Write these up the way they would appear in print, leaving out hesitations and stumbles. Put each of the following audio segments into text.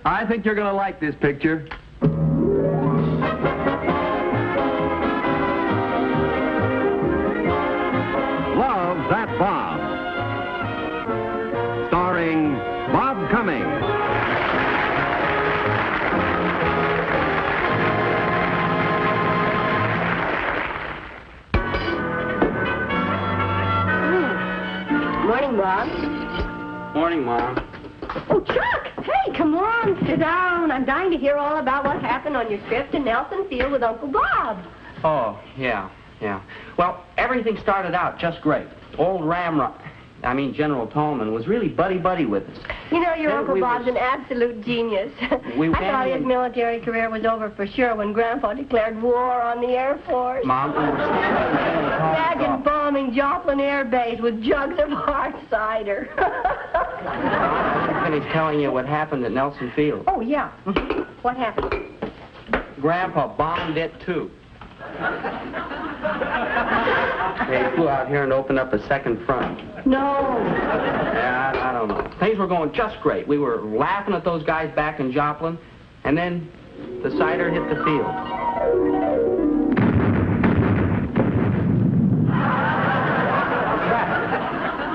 I think you're going to like this picture. Love That Bob. Starring Bob Cummings. Morning, Bob. Morning, Mom. Oh, Chuck! Hey, come on, sit down. I'm dying to hear all about what happened on your trip to Nelson Field with Uncle Bob. Oh, yeah. Well, everything started out just great. Old General Tolman was really buddy-buddy with us. You know, your Uncle Bob's an absolute genius. I thought his military career was over for sure when Grandpa declared war on the Air Force. Mom, we were back and bombing Joplin Air Base with jugs of hard cider. I finished telling you what happened at Nelson Field. Oh, yeah. What happened? Grandpa bombed it, too. They flew out here and opened up a second front. No. Yeah, I don't know. Things were going just great. We were laughing at those guys back in Joplin, and then the cider hit the field.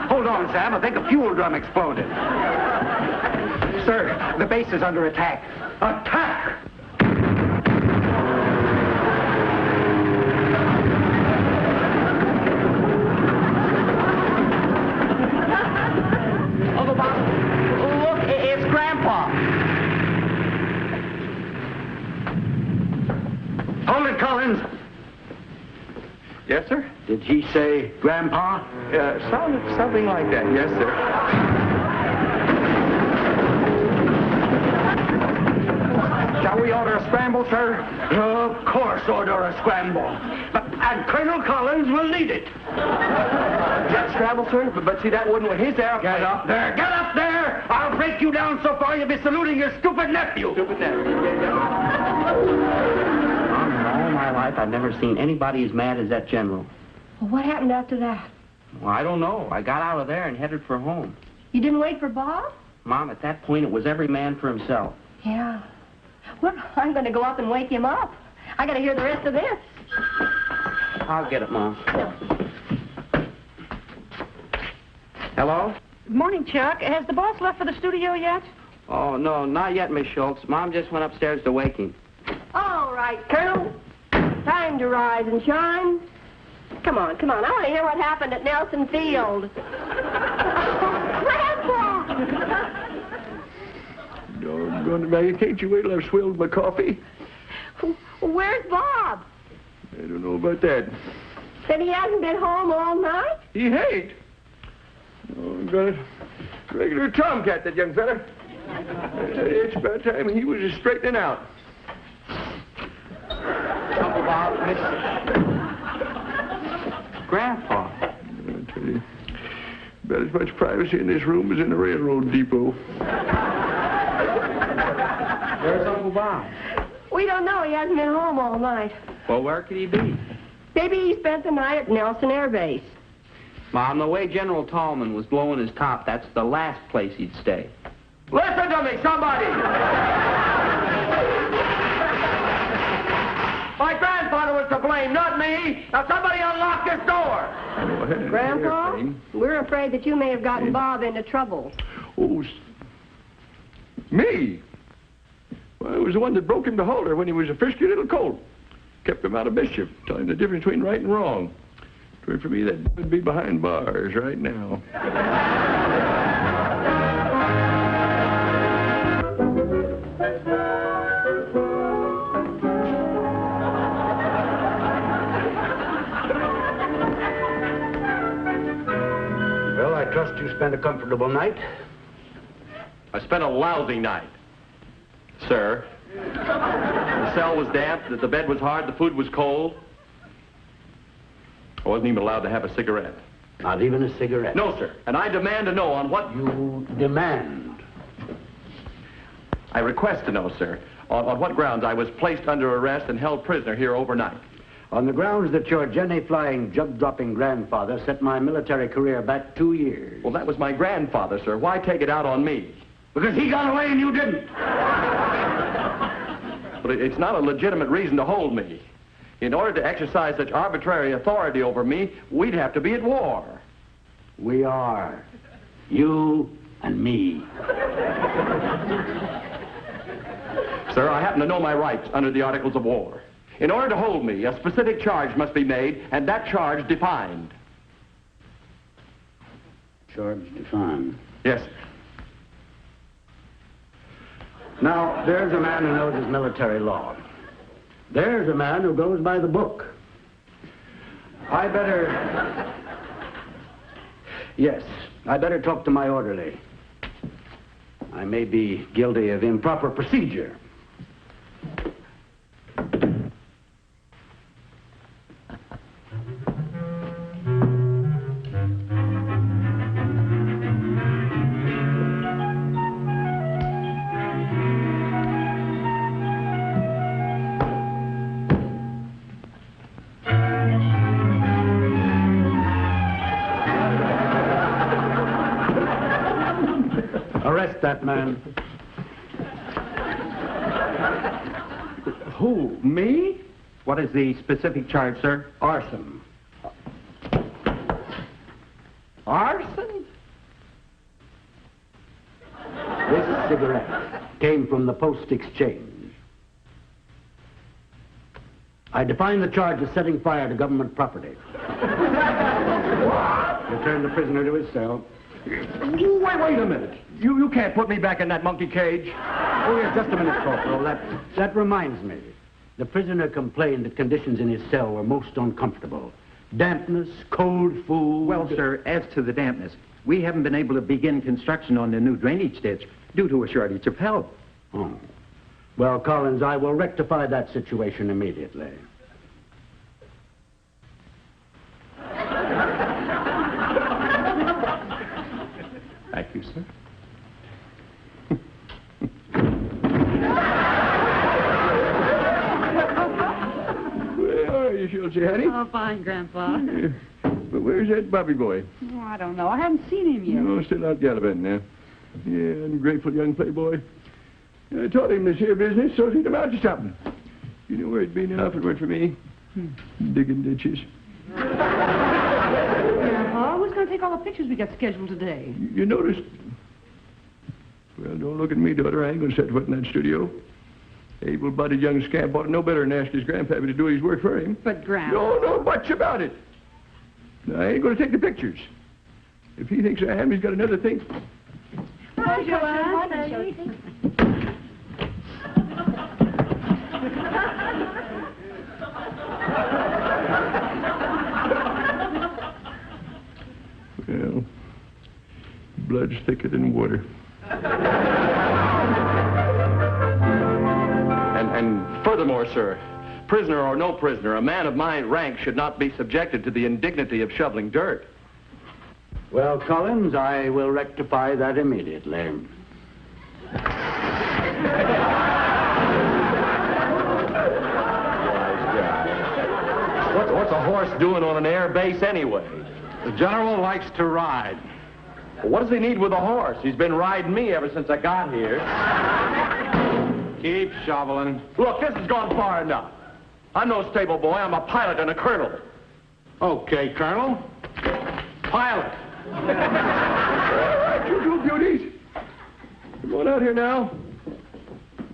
Hold on, Sam. I think a fuel drum exploded. Sir, the base is under attack. Attack! Uncle Bob, look, it's Grandpa. Hold it, Collins. Yes, sir? Did he say Grandpa? Sounded something like that, yes, sir. Shall we order a scramble, sir? Of course, order a scramble. And Colonel Collins will lead it. Jet scramble, sir? But see, that wouldn't with his airplane. Get up there! Get up there! I'll break you down so far you'll be saluting your stupid nephew. Stupid nephew. All my life, I've never seen anybody as mad as that general. Well, what happened after that? Well, I don't know. I got out of there and headed for home. You didn't wait for Bob? Mom, at that point, it was every man for himself. Yeah. Well, I'm going to go up and wake him up. I got to hear the rest of this. I'll get it, Mom. Hello? Good morning, Chuck. Has the boss left for the studio yet? Oh, no, not yet, Miss Schultz. Mom just went upstairs to wake him. All right, Colonel. Time to rise and shine. Come on. I want to hear what happened at Nelson Field. Grandpa! Doggone it, can't you wait till I've swilled my coffee? Where's Bob? I don't know about that. Said he hasn't been home all night? He ain't. Oh, got it. Regular tomcat, that young fella. It's about time he was just straightening out. Uncle Bob, Miss... Grandpa. I tell you, about as much privacy in this room as in a railroad depot. Where's Uncle Bob? We don't know. He hasn't been home all night. Well, where could he be? Maybe he spent the night at Nelson Air Base. Mom, the way General Tolman was blowing his top, that's the last place he'd stay. Listen to me, somebody! My grandfather was to blame, not me. Now somebody unlock this door. Grandpa, we're afraid that you may have gotten Bob into trouble. Oh, me? Well, I was the one that broke him to halter when he was a frisky little colt. Kept him out of mischief, telling the difference between right and wrong. For me, that would be behind bars right now. Well, I trust you spent a comfortable night. I spent a lousy night, sir. The cell was damp, the bed was hard, the food was cold. I wasn't even allowed to have a cigarette. Not even a cigarette? No, sir. And I demand to know on what... You demand? I request to know, sir, on what grounds I was placed under arrest and held prisoner here overnight. On the grounds that your jenny-flying, jug-dropping grandfather set my military career back 2 years. Well, that was my grandfather, sir. Why take it out on me? Because he got away and you didn't. But it's not a legitimate reason to hold me. In order to exercise such arbitrary authority over me, we'd have to be at war. We are. You and me. Sir, I happen to know my rights under the Articles of War. In order to hold me, a specific charge must be made, and that charge defined. Charge defined. Yes, sir. Now, there's a man who knows his military law. There's a man who goes by the book. I better... Yes, I better talk to my orderly. I may be guilty of improper procedure. Arrest that man. Who, me? What is the specific charge, sir? Arson. Arson? This cigarette came from the post exchange. I define the charge as setting fire to government property. Return the prisoner to his cell. Wait a minute. You can't put me back in that monkey cage. Oh, yes, just a minute, Corporal. That reminds me. The prisoner complained that conditions in his cell were most uncomfortable. Dampness, cold food... Well, sir, as to the dampness, we haven't been able to begin construction on the new drainage ditch due to a shortage of help. Oh. Well, Collins, I will rectify that situation immediately. Thank you, sir. Where are you, Schultzy, honey? Oh, fine, Grandpa. But where's that Bobby boy? Oh, I don't know. I haven't seen him yet. No, still out gallivanting now. Yeah, ungrateful young playboy. I taught him this here business, so he'd amount to something. You know where he'd be now if it weren't for me? Digging ditches. Grandpa, who's going to take all the pictures we got scheduled today? You noticed? Well, don't look at me, daughter. I ain't gonna set foot in that studio. Able-bodied young scamp ought to know better than ask his grandpappy to do his work for him. But, Grandpa... No much about it. I ain't gonna take the pictures. If he thinks I am, he's got another thing. Hi, Schultzy. Well, blood's thicker than water. And furthermore, sir, prisoner or no prisoner, a man of my rank should not be subjected to the indignity of shoveling dirt. Well, Collins, I will rectify that immediately. What's a horse doing on an air base anyway? The general likes to ride. What does he need with a horse? He's been riding me ever since I got here. Keep shoveling. Look, this has gone far enough. I'm no stable boy. I'm a pilot and a colonel. Okay, Colonel. Pilot. All right, you two beauties. Come on out here now.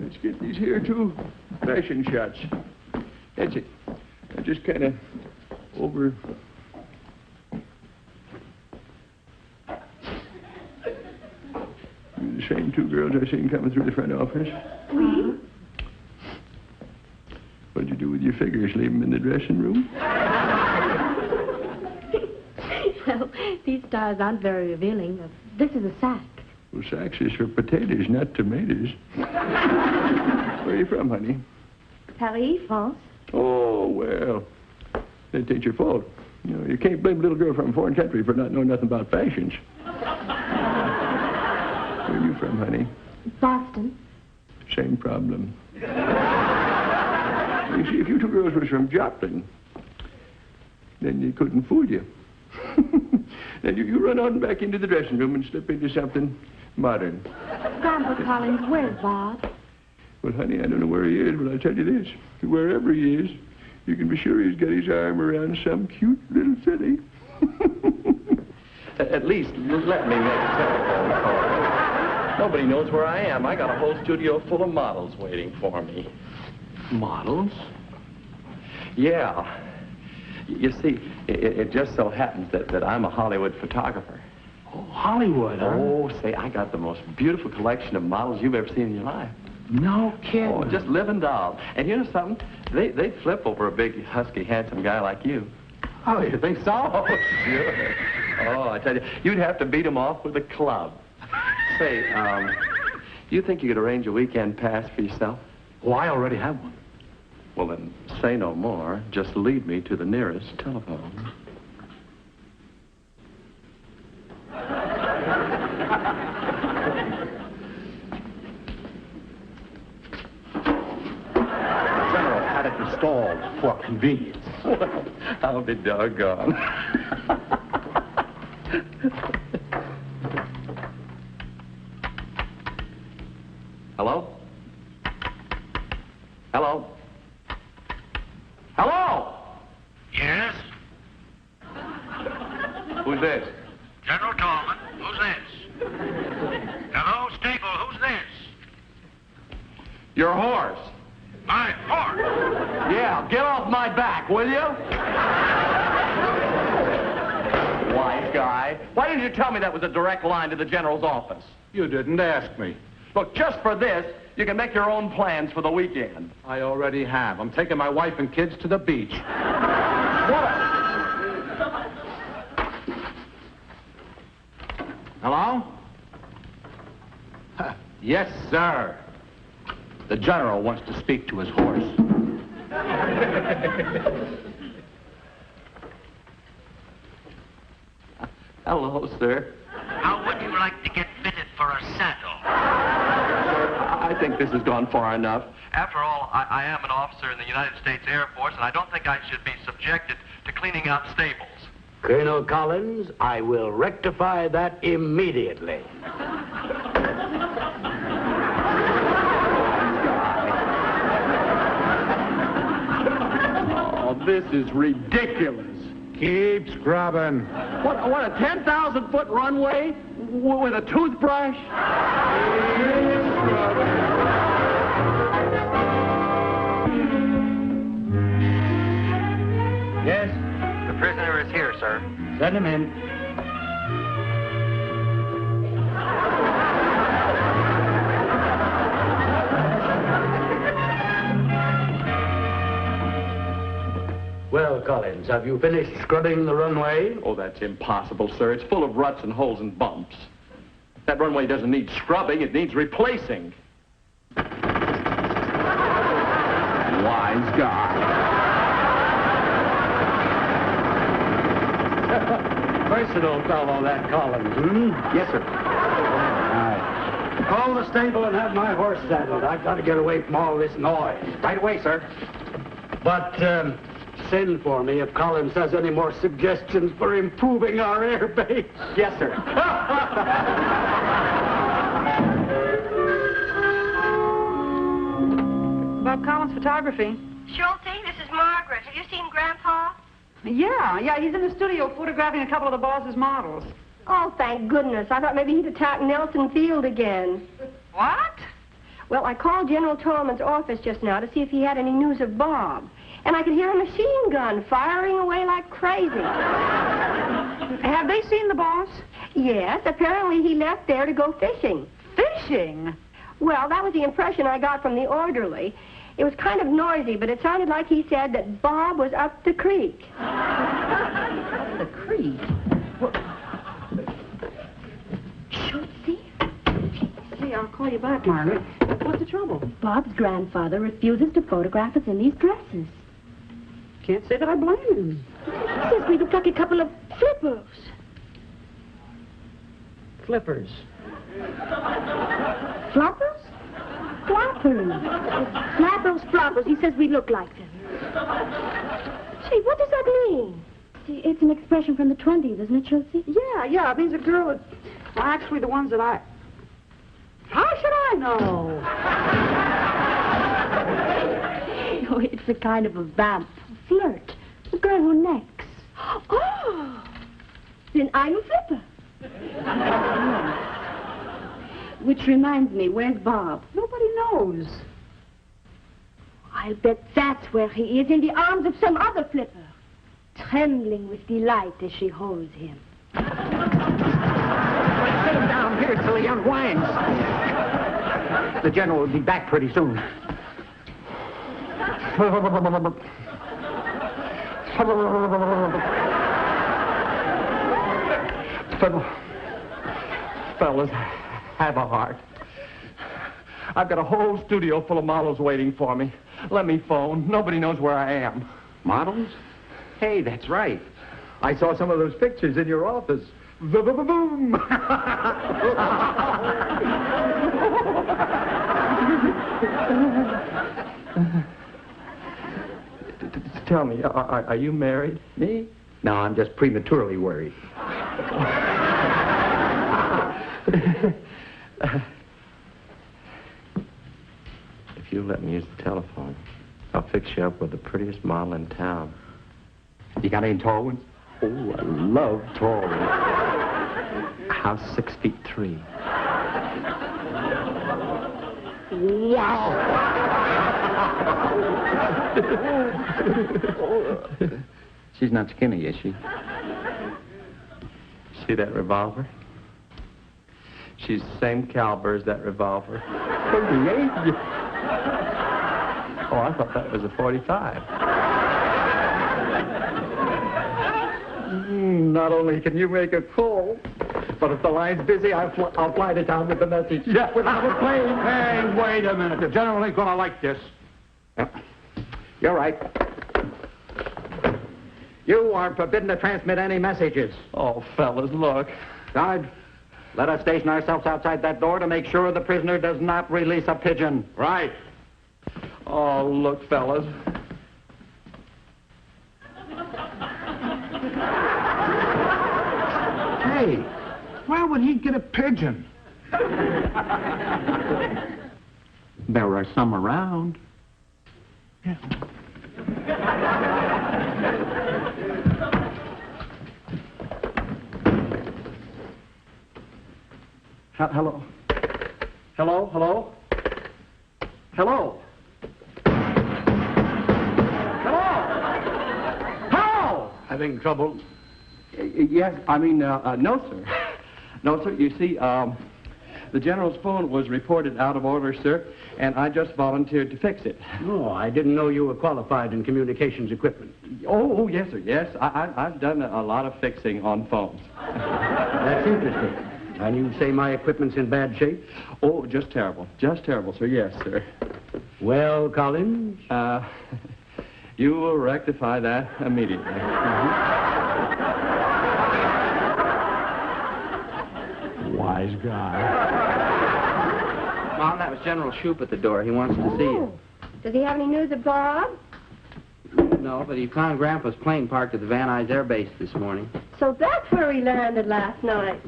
Let's get these here two fashion shots. That's it. I just kind of over... The same two girls I seen coming through the front office. What'd you do with your figures? Leave them in the dressing room? Well, these stars aren't very revealing. This is a sack. Well, sacks is for potatoes, not tomatoes. Where are you from, honey? Paris, France. Oh, well, that ain't your fault. You know, you can't blame a little girl from a foreign country for not knowing nothing about fashions. Where are you from, honey? Boston. Same problem. You see, if you two girls was from Joplin, then you couldn't fool you. Then you run on back into the dressing room and slip into something Modern. Grandpa Collins, where's Bob? Well, honey, I don't know where he is, but I'll tell you this. Wherever he is, you can be sure he's got his arm around some cute little filly. At least, let me make a telephone call. Nobody knows where I am. I got a whole studio full of models waiting for me. Models? Yeah. You see, it just so happens that I'm a Hollywood photographer. Oh, Hollywood, huh? Oh, say, I got the most beautiful collection of models you've ever seen in your life. No kidding. Oh, just living dolls. And you know something? They'd flip over a big, husky, handsome guy like you. Oh, you think so? Oh, sure. Oh, I tell you, you'd have to beat them off with a club. Say, you think you could arrange a weekend pass for yourself? Oh, I already have one. Well, then, say no more. Just lead me to the nearest telephone. General had it installed for convenience. Well, I'll be doggone. Hello? Hello? Hello? Yes? Who's this? General Tallman, who's this? Hello, Stable, who's this? Your horse. My horse. Yeah, get off my back, will you? Wise guy. Why didn't you tell me that was a direct line to the general's office? You didn't ask me. Look, just for this, you can make your own plans for the weekend. I already have. I'm taking my wife and kids to the beach. Hello? Yes, sir. The general wants to speak to his horse. Hello, sir. How would you like to get fitted for a saddle? I think this has gone far enough. After all, I am an officer in the United States Air Force, and I don't think I should be subjected to cleaning out stables. Colonel Collins, I will rectify that immediately. Oh, this is ridiculous. Keep scrubbing. What a 10,000-foot runway with a toothbrush? Yes? The prisoner is here, sir. Send him in. Well, Collins, have you finished scrubbing the runway? Oh, that's impossible, sir. It's full of ruts and holes and bumps. That runway doesn't need scrubbing, it needs replacing. Wise guy. Versatile fellow, that Collins, hmm? Yes, sir. All right. Call the stable and have my horse saddled. I've got to get away from all this noise. Right away, sir. But, send for me if Collins has any more suggestions for improving our air base. Yes, sir. Bob Collins Photography. Schultzy, this is Margaret. Have you seen Grandpa? Yeah, he's in the studio photographing a couple of the boss's models. Oh, thank goodness. I thought maybe he'd attacked Nelson Field again. What? Well, I called General Tallman's office just now to see if he had any news of Bob. And I could hear a machine gun firing away like crazy. Have they seen the boss? Yes, apparently he left there to go fishing. Fishing? Well, that was the impression I got from the orderly. It was kind of noisy, but it sounded like he said that Bob was up the creek. Up the creek? Schultzy? Hey, I'll call you back, Margaret. What's the trouble? Bob's grandfather refuses to photograph us in these dresses. Can't say that I blame him. He says we look like a couple of flippers. Flippers. Floppers? Floppers. Flappers, floppers. He says we look like them. Say, what does that mean? It's an expression from the 20s, isn't it, Schultzy? Yeah, it means a girl that... Well, actually, the ones that I... I know? Oh, it's a kind of a vamp. Flirt. A girl who necks. Oh! Then I'm a flipper. Which reminds me, where's Bob? Nobody knows. I'll bet that's where he is, in the arms of some other flipper, trembling with delight as she holds him. Sit him down here till he unwinds. The general will be back pretty soon. Fellas, have a heart. I've got a whole studio full of models waiting for me. Let me phone. Nobody knows where I am. Models? Hey, that's right. I saw some of those pictures in your office. Boom! Tell me, are you married? Me? No, I'm just prematurely worried. If you let me use the telephone, I'll fix you up with the prettiest model in town. You got any tall ones? Oh, I love tall ones. How's 6'3"? Wow! She's not skinny, is she? See that revolver? She's the same caliber as that revolver. Oh, I thought that was a 45. Not only can you make a call, but if the line's busy, I'll fly to town with the message. Yeah. Without a plane. Hey, wait a minute. The general ain't gonna like this. You're right. You are forbidden to transmit any messages. Oh, fellas, look. Guard, let us station ourselves outside that door to make sure the prisoner does not release a pigeon. Right. Oh, look, fellas. Hey, why would he get a pigeon? There are some around. Yeah. Hello? Hello? Hello? Hello? Hello? Hello? Having trouble? Yes, I mean, no, sir. No, sir. You see, the general's phone was reported out of order, sir, and I just volunteered to fix it. No, I didn't know you were qualified in communications equipment. Oh, yes, sir. Yes, I've done a lot of fixing on phones. That's interesting. And you say my equipment's in bad shape? Oh, just terrible. Just terrible, sir. Yes, sir. Well, Collins? You will rectify that immediately. Wise guy. Mom, that was General Shoup at the door. He wants to see you. Does he have any news of Bob? No, but he found Grandpa's plane parked at the Van Nuys Air Base this morning. So that's where he landed last night.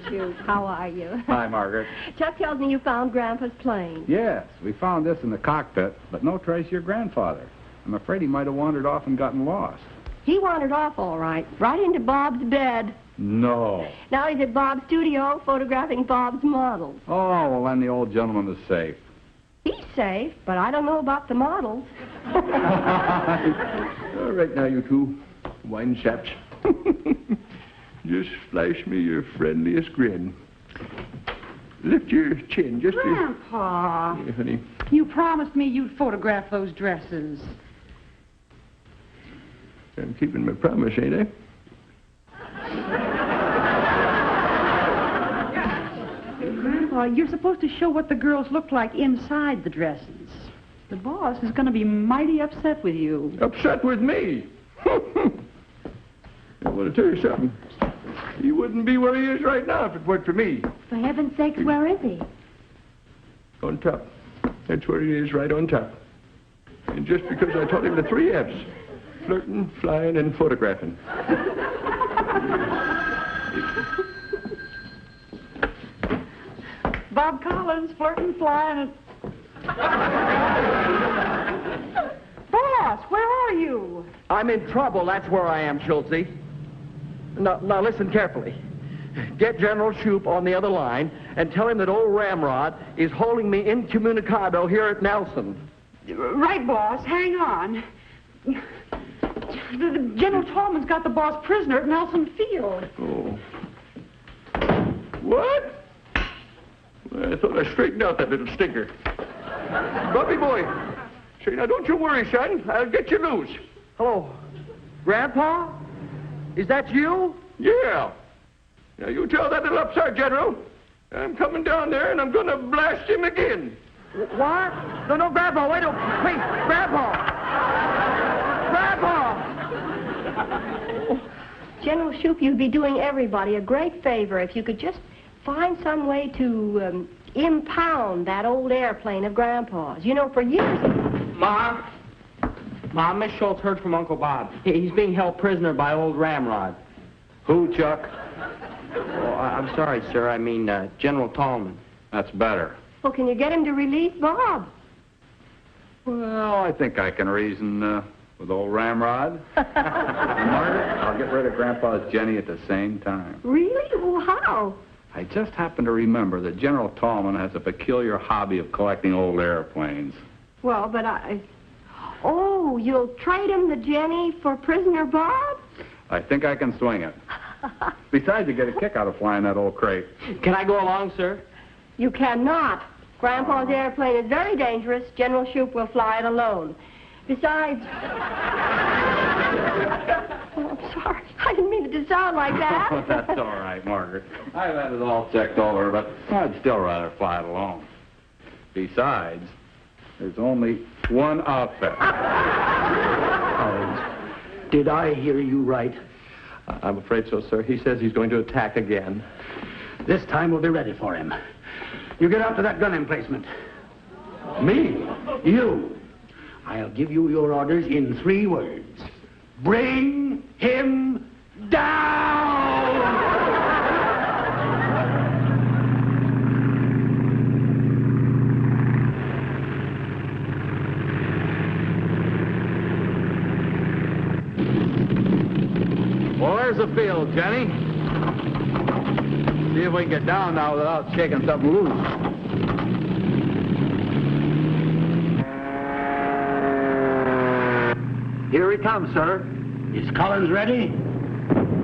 Shoup, how are you? Hi, Margaret. Chuck tells me you found Grandpa's plane. Yes, we found this in the cockpit, but no trace of your grandfather. I'm afraid he might have wandered off and gotten lost. He wandered off all right into Bob's bed. No. Now he's at Bob's studio photographing Bob's models. Oh, well, then the old gentleman is safe. He's safe, but I don't know about the models. All right, now, you two wine chaps. Just flash me your friendliest grin. Lift your chin, just Grandpa, Yeah, honey. you promised me you'd photograph those dresses. I'm keeping my promise, ain't I? Grandpa, you're supposed to show what the girls look like inside the dresses. The boss is going to be mighty upset with you. Upset with me? I want to tell you something. He wouldn't be where he is right now if it weren't for me. For heaven's sakes, where is he? On top. That's where he is, right on top. And just because I taught him the 3 F's. Flirting, flying, and photographing. Bob Collins, flirting, flying. Boss, where are you? I'm in trouble, that's where I am, Schultzy. Now listen carefully. Get General Shoup on the other line and tell him that old Ramrod is holding me incommunicado here at Nelson. Right, boss. Hang on. General Tallman's got the boss prisoner at Nelson Field. Oh. What? I thought I straightened out that little stinker. Bubby boy. Say, now don't you worry, son. I'll get you loose. Hello, Grandpa? Is that you? Yeah. Now you tell that little upstart general I'm coming down there and I'm going to blast him again. What? No, Grandpa, wait a minute. Wait, Grandpa! Grandpa! General Shoup, you'd be doing everybody a great favor if you could just find some way to impound that old airplane of Grandpa's. You know, for years... Mom, Miss Schultz heard from Uncle Bob. He's being held prisoner by old Ramrod. Who, Chuck? Oh, I'm sorry, sir. I mean, General Tallman. That's better. Well, can you get him to release Bob? Well, I think I can reason with old Ramrod. Margaret, I'll get rid of Grandpa's Jenny at the same time. Really? Well, how? I just happen to remember that General Tallman has a peculiar hobby of collecting old airplanes. Well, but Oh, you'll trade him the Jenny for prisoner Bob? I think I can swing it. Besides, you get a kick out of flying that old crate. Can I go along, sir? You cannot. Grandpa's airplane is very dangerous. General Shoup will fly it alone. Besides... Oh, I'm sorry. I didn't mean it to sound like that. That's all right, Margaret. I've had it all checked over, but I'd still rather fly it alone. Besides, there's only one outfit. Did I hear you right? I'm afraid so, sir. He says he's going to attack again. This time we'll be ready for him. You get out to that gun emplacement. Me? You. I'll give you your orders in 3 words. Bring him down! Well, there's the field, Jenny. See if we can get down now without shaking something loose. Here he comes, sir. Is Collins ready?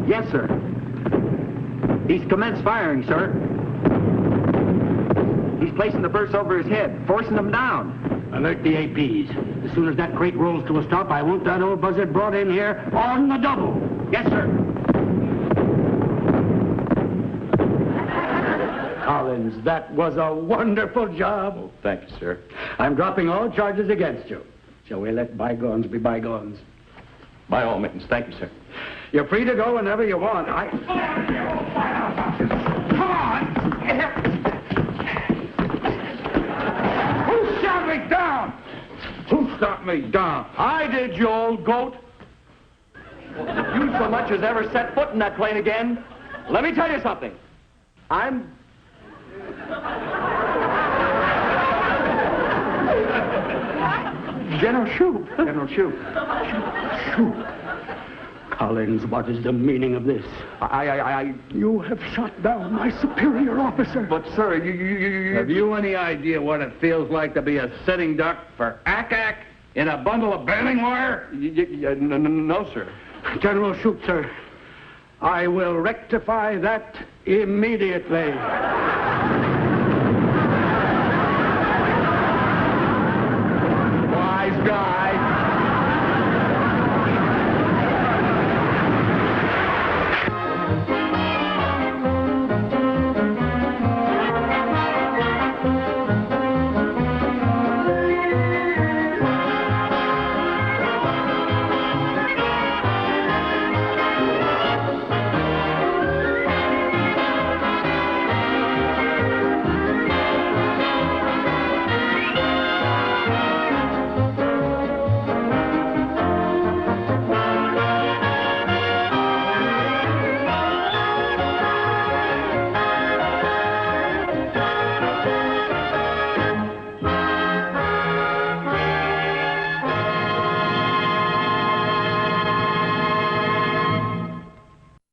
Yes, sir. He's commenced firing, sir. He's placing the bursts over his head, forcing them down. Alert the APs. As soon as that crate rolls to a stop, I want that old buzzard brought in here on the double. Yes, sir. Collins, that was a wonderful job. Oh, thank you, sir. I'm dropping all charges against you. Shall we let bygones be bygones? By all means, thank you, sir. You're free to go whenever you want. Come on! Who shot me down? Who shot me down? I did, you old goat. If you so much as ever set foot in that plane again, let me tell you something. I'm... General Shoup. General Shoup. Shoup. Collins, what is the meaning of this? You have shot down my superior officer. But, sir, you... Have you any idea what it feels like to be a sitting duck for ack-ack in a bundle of baling wire? No, sir. General Shoup, sir, I will rectify that immediately. Wise guy.